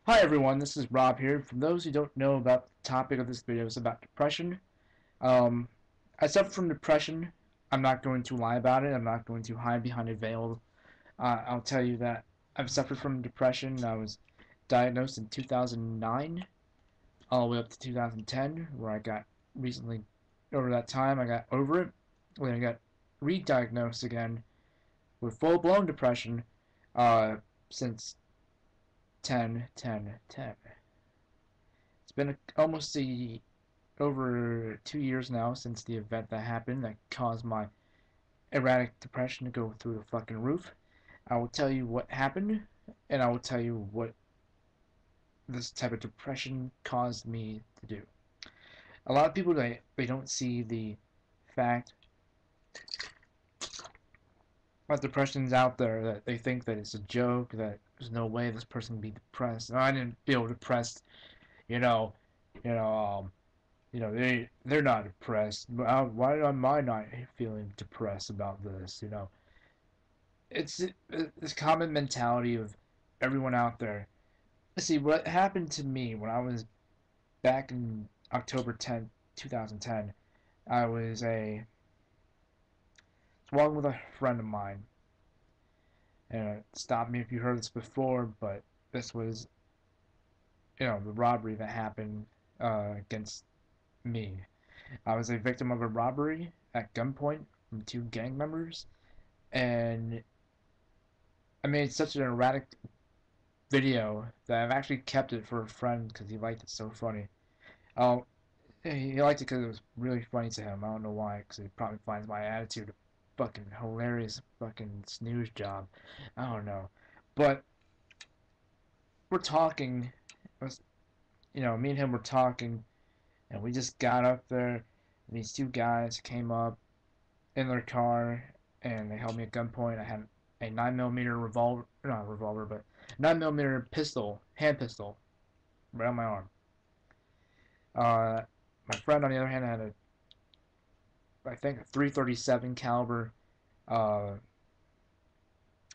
Hi everyone, this is Rob here. For those who don't know about the topic of this video, it's about depression. Um, I suffer from depression. I'm not going to lie about it. I'm not going to hide behind a veil. I'll tell you that I've suffered from depression. I was diagnosed in 2009, all the way up to 2010, where I got recently, over that time, I got over it. Then I got re-diagnosed again with full-blown depression since 10. It's been almost over 2 years now since the event that happened that caused my erratic depression to go through the fucking roof. I will tell you what happened, and I will tell you what this type of depression caused me to do. A lot of people, they don't see the fact that depression's out there, that they think that it's a joke, that there's no way this person can be depressed. I didn't feel depressed, you know, you know, um, they're not depressed. Why am I not feeling depressed about this? It's this common mentality of everyone out there. See, what happened to me when I was back in October 10th, 2010. I was walking with a friend of mine, and stop me if you heard this before, but this was the robbery that happened against me. I was a victim of a robbery at gunpoint from two gang members, and I made such an erratic video that I've actually kept it for a friend because he liked it so funny. Oh, he liked it because it was really funny to him. I don't know why, because he probably finds my attitude a fucking hilarious fucking snooze job. I don't know. But we're talking, me and him were talking, and we just got up there, and these two guys came up in their car, and they held me at gunpoint. I had a 9mm revolver, not a revolver, but 9mm pistol, hand pistol, right on my arm. Uh, my friend, on the other hand, had I think, a 337 caliber uh,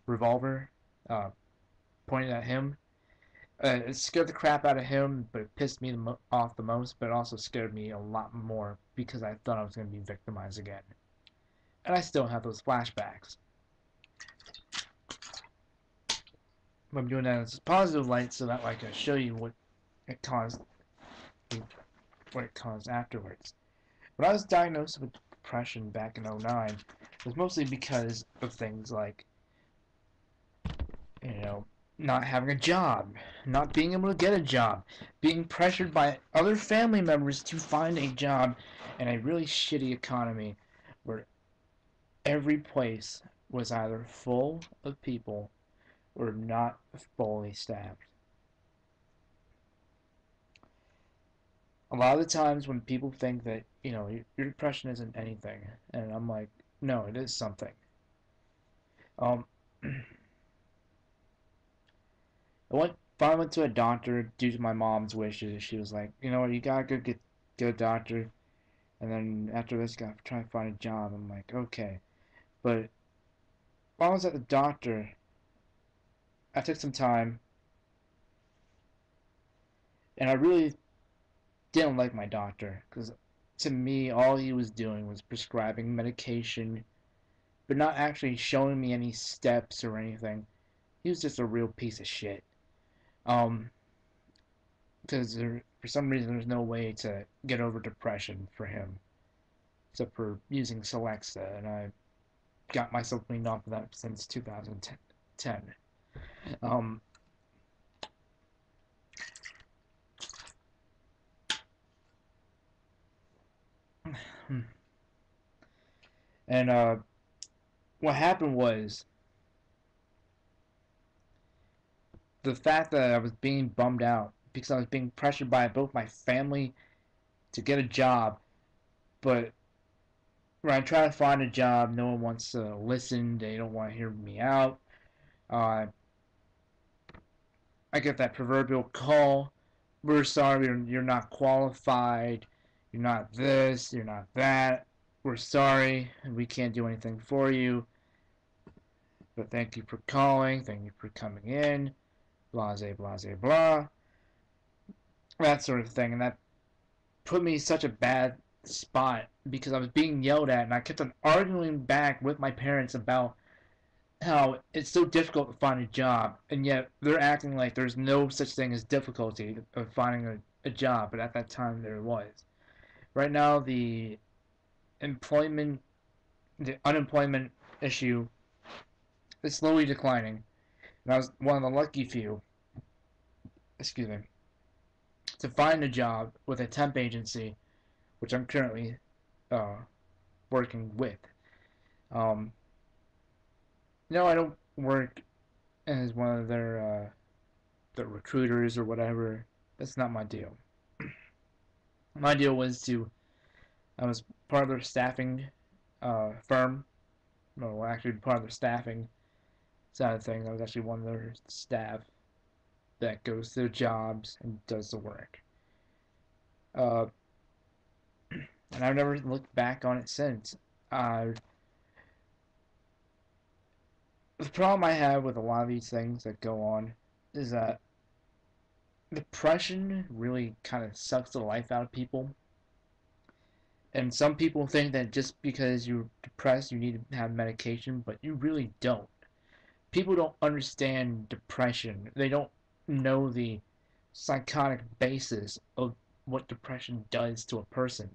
revolver pointed at him. It scared the crap out of him, but it pissed me off the most. But it also scared me a lot more because I thought I was going to be victimized again, and I still have those flashbacks. I'm doing that as a positive light so that I can show you it caused, what it caused afterwards. When I was diagnosed with depression back in '09, it was mostly because of things like, you know, not having a job, not being able to get a job, being pressured by other family members to find a job in a really shitty economy where every place was either full of people or not fully staffed. A lot of the times when people think that, your depression isn't anything, and I'm like, no, it is something. Um, finally went to a doctor due to my mom's wishes. She was like, you know what, you gotta get a doctor, and then after this, you gotta try to find a job. I'm like, okay. But while I was at the doctor, I took some time, and I really didn't like my doctor, because to me, all he was doing was prescribing medication, but not actually showing me any steps or anything. He was just a real piece of shit. Um, because for some reason there's no way to get over depression for him except for using Celexa, and I got myself cleaned off of that since 2010. Um, and what happened was the fact that I was being bummed out because I was being pressured by both my family to get a job, but when I try to find a job, no one wants to listen. They don't want to hear me out. Uh, I get that proverbial call. We're sorry, you're not qualified. You're not this. You're not that. We're sorry, and we can't do anything for you. But thank you for calling. Thank you for coming in. Blase, blase, blah. that sort of thing, and that put me in such a bad spot because I was being yelled at, and I kept on arguing back with my parents about how it's so difficult to find a job, and yet they're acting like there's no such thing as difficulty of finding a job, but at that time there was. Right now, employment, the unemployment issue is slowly declining, and I was one of the lucky few, excuse me, to find a job with a temp agency, which I'm currently uh, working with. Um, no, I don't work as one of their recruiters or whatever. That's not my deal. My deal was to I was part of their staffing firm. No, actually part of their staffing side of things. I was actually one of their staff that goes to their jobs and does the work. Uh, and I've never looked back on it since. Uh, the problem I have with a lot of these things that go on is that depression really kind of sucks the life out of people. And some people think that just because you're depressed, you need to have medication, but you really don't. People don't understand depression. They don't know the psychotic basis of what depression does to a person.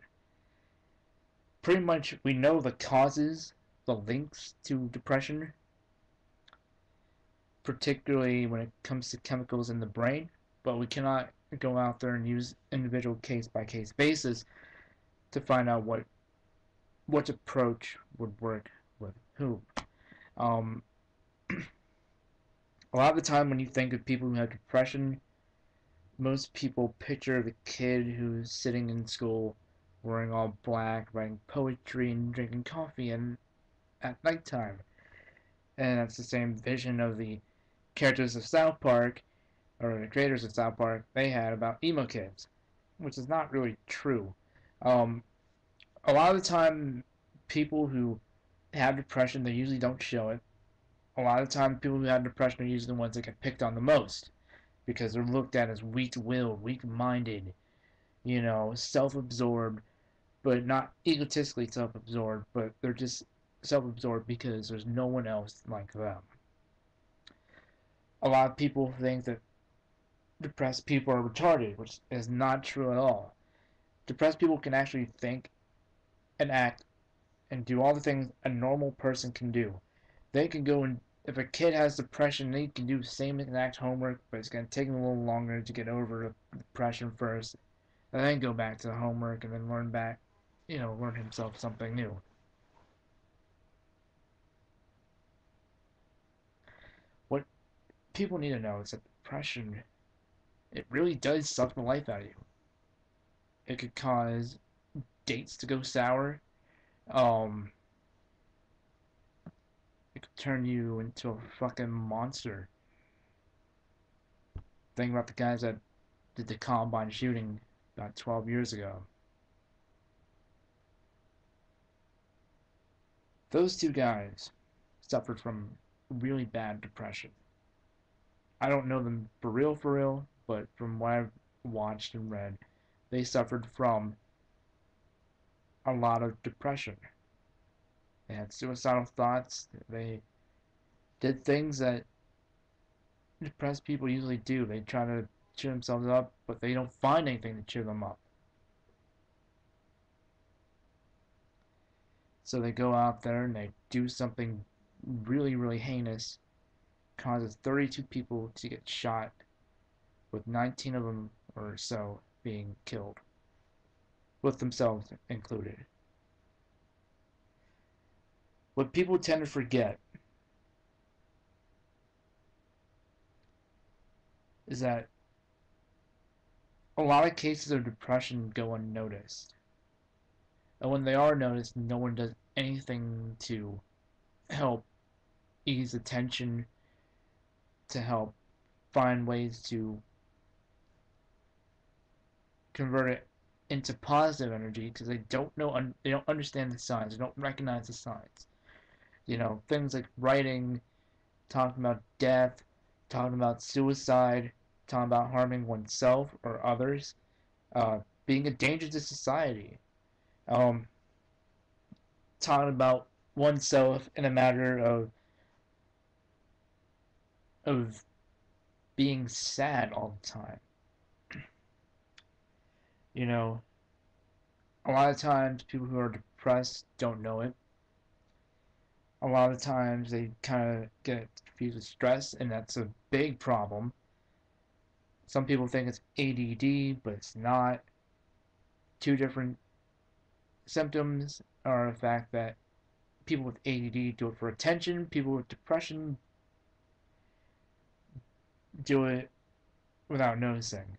Pretty much, we know the causes, the links to depression, particularly when it comes to chemicals in the brain, but we cannot go out there and use individual case by case basis to find out what approach would work with who. Um, a lot of the time, when you think of people who have depression, most people picture the kid who's sitting in school wearing all black, writing poetry and drinking coffee and at nighttime. And that's the same vision of the characters of South Park, or the creators of South Park, they had about emo kids, which is not really true. Um, a lot of the time, people who have depression, they usually don't show it. A lot of the time, people who have depression are usually the ones that get picked on the most because they're looked at as weak-willed, weak-minded, self-absorbed, but not egotistically self-absorbed, but they're just self-absorbed because there's no one else like them. A lot of people think that depressed people are retarded, which is not true at all. Depressed people can actually think and act and do all the things a normal person can do. They can go and if a kid has depression, they can do the same exact homework, but it's going to take them a little longer to get over the depression first, and then go back to the homework and then learn himself something new. What people need to know is that depression, it really does suck the life out of you. It could cause dates to go sour. Um, it could turn you into a fucking monster. Think about the guys that did the Columbine shooting about 12 years ago. Those two guys suffered from really bad depression. I don't know them for real, but from what I've watched and read, they suffered from a lot of depression. They had suicidal thoughts. They did things that depressed people usually do. They try to cheer themselves up, but they don't find anything to cheer them up. So they go out there and they do something really, really heinous, causes 32 people to get shot, with 19 of them or so being killed, with themselves included. What people tend to forget is that a lot of cases of depression go unnoticed. And when they are noticed, no one does anything to help ease the tension, to help find ways to convert it into positive energy because they don't know, they don't understand the signs, they don't recognize the signs. Things like writing, talking about death, talking about suicide, talking about harming oneself or others, being a danger to society, um, talking about oneself in a matter of being sad all the time. You know, a lot of times people who are depressed don't know it. A lot of times they kind of get confused with stress, and that's a big problem. Some people think it's ADD, but it's not. Two different symptoms are the fact that people with ADD do it for attention, people with depression do it without noticing.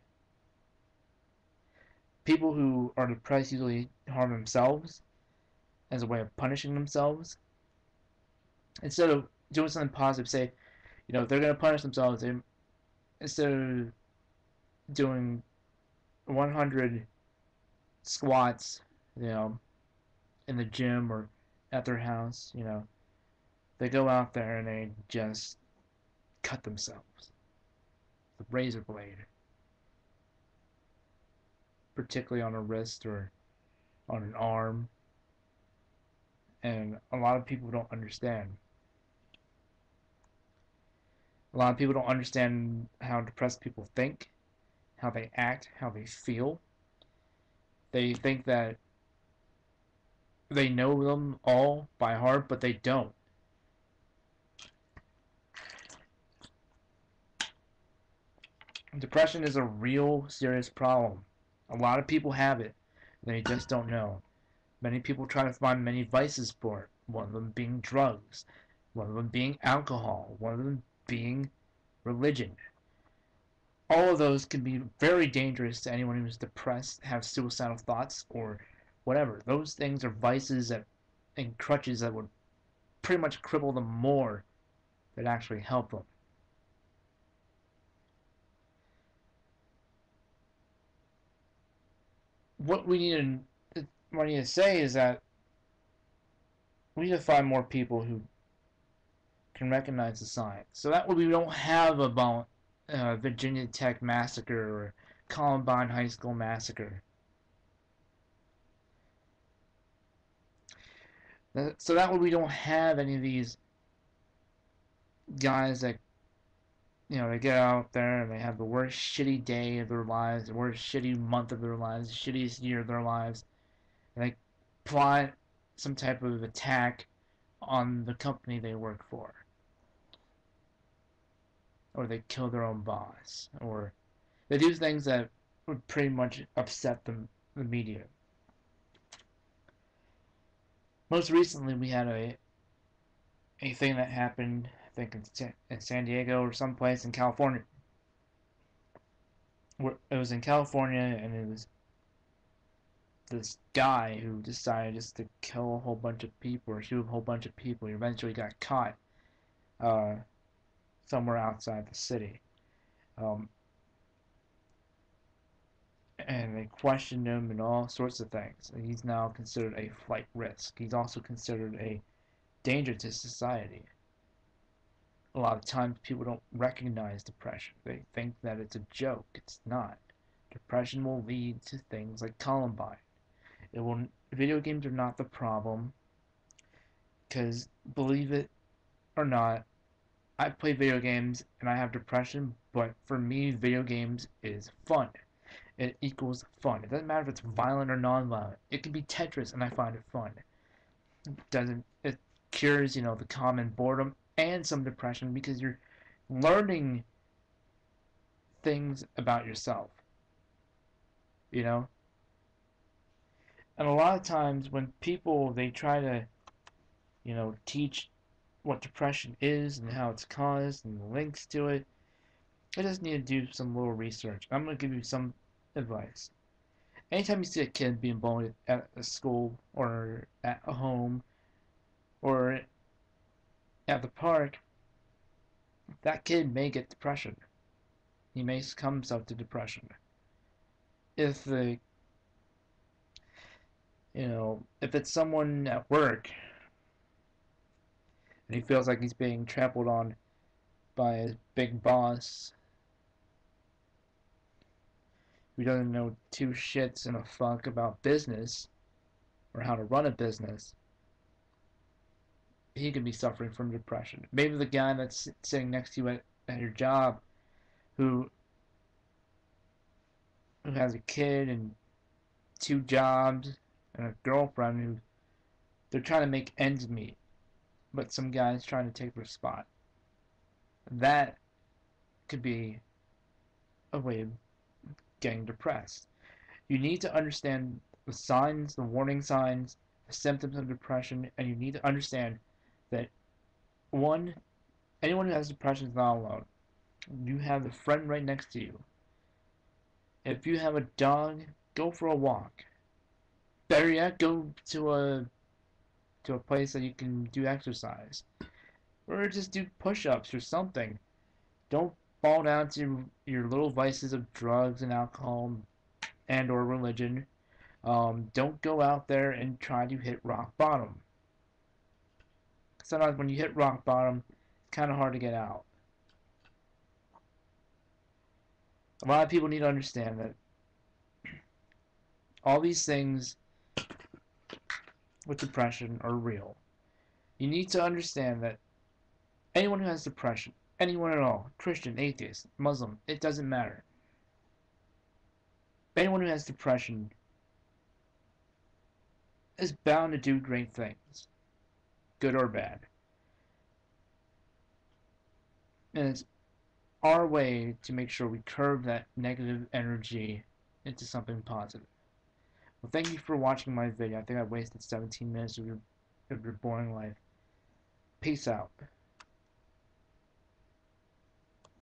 People who are depressed usually harm themselves as a way of punishing themselves. Instead of doing something positive, say, if they're going to punish themselves, instead of doing 100 squats, you know, in the gym or at their house, they go out there and they just cut themselves with a razor blade, particularly on a wrist or on an arm. And a lot of people don't understand. A lot of people don't understand how depressed people think, how they act, how they feel. They think that they know them all by heart, but they don't. Depression is a real serious problem. A lot of people have it. They just don't know. Many people try to find many vices for it. One of them being drugs. One of them being alcohol. One of them being religion. All of those can be very dangerous to anyone who's depressed, have suicidal thoughts, or whatever. Those things are vices and crutches that would pretty much cripple them more than actually help them. What we need to say is that we need to find more people who can recognize the signs. So that way we don't have a Virginia Tech massacre or Columbine High School massacre. So that way we don't have any of these guys that they get out there and they have the worst shitty day of their lives, the worst shitty month of their lives, the shittiest year of their lives, and they plot some type of attack on the company they work for. Or they kill their own boss. Or they do things that would pretty much upset the media. Most recently, we had a thing that happened, I think in San Diego or someplace in California. It was in California, and it was this guy who decided just to kill a whole bunch of people or shoot a whole bunch of people. He eventually got caught uh, somewhere outside the city. Um, and they questioned him and all sorts of things. And he's now considered a flight risk. He's also considered a danger to society. A lot of times people don't recognize depression. They think that it's a joke. It's not. Depression will lead to things like Columbine. It will. Video games are not the problem, because believe it or not, I play video games and I have depression, but for me, video games is fun. It equals fun. It doesn't matter if it's violent or non-violent. It can be Tetris, and I find it fun. It cures the common boredom and some depression because you're learning things about yourself. You know, and a lot of times when people they try to teach what depression is and how it's caused and the links to it, I just need to do some little research. I'm going to give you some advice. Anytime you see a kid being bullied at a school or at a home or at the park, that kid may get depression. He may succumb himself to depression. If if it's someone at work and he feels like he's being trampled on by his big boss, who doesn't know two shits and a fuck about business or how to run a business, he could be suffering from depression. Maybe the guy that's sitting next to you at your job who has a kid and two jobs and a girlfriend who they're trying to make ends meet, but some guy's trying to take their spot. That could be a way of getting depressed. You need to understand the signs, the warning signs, the symptoms of depression, and you need to understand that one, anyone who has depression is not alone. You have a friend right next to you. If you have a dog, go for a walk. Better yet, go to a place that you can do exercise, or just do push-ups or something. Don't fall down to your little vices of drugs and alcohol and or religion. Don't go out there and try to hit rock bottom. Sometimes when you hit rock bottom, it's kind of hard to get out. A lot of people need to understand that all these things with depression are real. You need to understand that anyone who has depression, anyone at all, Christian, atheist, Muslim, it doesn't matter. Anyone who has depression is bound to do great things, good or bad. And it's our way to make sure we curb that negative energy into something positive. Well, thank you for watching my video. I think I wasted 17 minutes of your boring life. Peace out.